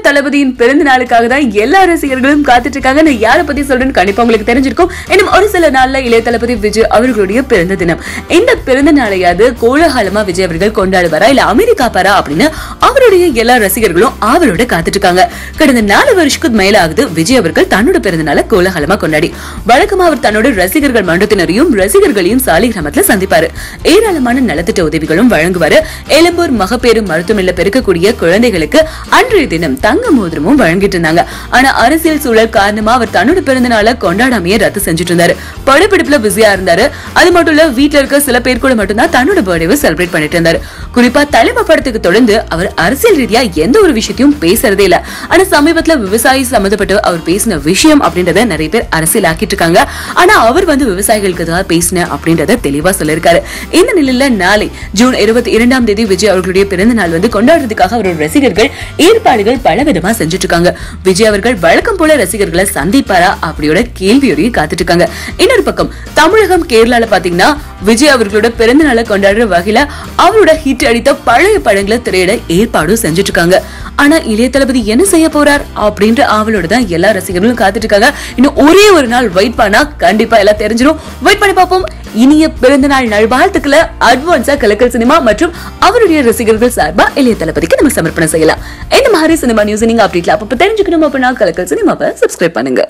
தளபதியின் பிறந்த நாளுக்காக தான் எல்லா ரசிகர்களும் காத்துட்டு இருக்காங்க. நான் யாரை பத்தி சொல்றேன்னு கண்டிப்பா உங்களுக்கு தெரிஞ்சிருக்கும். இன்னும் ஒரு சில நாள்ல இளைய தளபதி விஜய் அவர்களுடைய பிறந்த தினம். இந்த பிறந்த நாளையாவது கோலாகலமா விஜய் அவர்கள் கொண்டாடுவாரா இல்ல அமெரிக்கா பாரா அப்படின்னு அவருடைய எல்லா ரசிகர்களும் அவரோட காத்துட்டு இருக்காங்க. கடந்த 4 வருஷத்துக்கு மேல ஆகுது விஜய் அவர்கள் தன்னோட பிறந்த நாளை கோலாகலமா கொண்டாடி. வழக்கமா அவர் தன்னோட ரசிகர்கள் மன்றத்தினரையும் ரசிகர்களையும் சாலிகிராமத்துல சந்திப்பாரு. ஏராளமான நலத்திட்ட உதவிகளும் வழங்குவாரு. எழும்பூர் மகப்பேறு மருத்துவமனையில பெருக்கக்கூடிய குழந்தைகளுக்கு அன்றைய தினம் தங்க மோதிரமும் வழங்கிட்டு இருந்தாங்க. ஆனா அரசியல் சூழல் காரணமா அவர் தன்னோட பிறந்த நாளை கொண்டாடாமையே ரத்து செஞ்சுட்டு இருந்தாரு. படப்பிடிப்புல பிஸியா இருந்தாரு. அது மட்டும் இல்ல வீட்டுல இருக்க சில பேர் கூட மட்டும்தான் தன்னோட பர்த்டேவை செலிப்ரேட் பண்ணிட்டு இருந்தாரு. குறிப்பா தலைமை படத்துக்கு தொடர்ந்து அவர் அரசியல் ரீதியா எந்த ஒரு விஷயத்தையும் பேசுறதே இல்ல. ஆனா சமீபத்துல விவசாயி சம்பந்தப்பட்டு அவர் பேசின விஷயம் அப்படின்றத நிறைய பேர் அரசியல் ஆக்கிட்டு இருக்காங்க. ஆனா அவர் விவசாயிகளுக்கு தான் பேசின அப்படின்றத தெளிவா சொல்லிருக்காரு. இந்த நிலையில நாளை ஜூன் 22ஆம் தேதி விஜய் அவர்களுடைய பிறந்த நாள் கொண்டாடுறதுக்காக அவரோட ரசிகர்கள் ஏற்பாடுகள் பலவிதமா செஞ்சுட்டு இருக்காங்க. விஜய் அவர்கள் வழக்கம் போல ரசிகர்களை சந்திப்பாரா அப்படியோட கேள்வியோடையும் காத்துட்டு இருக்காங்க. இன்னொரு பக்கம் தமிழகம் கேரளால பாத்தீங்கன்னா விஜய் அவர்களோட பிறந்த நாளை கொண்டாடுற வகையில அவரோட ஹிட் அடித்த பழைய படங்களை திரையிட ஏற்பாடும் செஞ்சுட்டு இருக்காங்க. ஆனா இளைய தளபதி என்ன செய்ய போறார் அப்படின்ற அவளோட தான் எல்லா ரசிகர்களும் காத்துட்டு இருக்காங்க. இன்னும் ஒரே ஒரு நாள் வெயிட் பண்ணா கண்டிப்பா எல்லாம் தெரிஞ்சிடும். வெயிட் பண்ணி பார்ப்போம். இனிய பிறந்த நாள் நல்வாழ்த்துக்களை அட்வான்ஸா கலக்கல் சினிமா மற்றும் அவருடைய ரசிகர்கள் சார்பா இளைய தளபதிக்கு நம்ம சமர்ப்பணம் செய்யலாம். இந்த மாதிரி சினிமா நியூஸ் நீங்க அப்டேட்ல அப்ப தெரிஞ்சுக்கணும் அப்படின்னா கலக்கல் சினிமாவை சப்ஸ்கிரைப் பண்ணுங்க.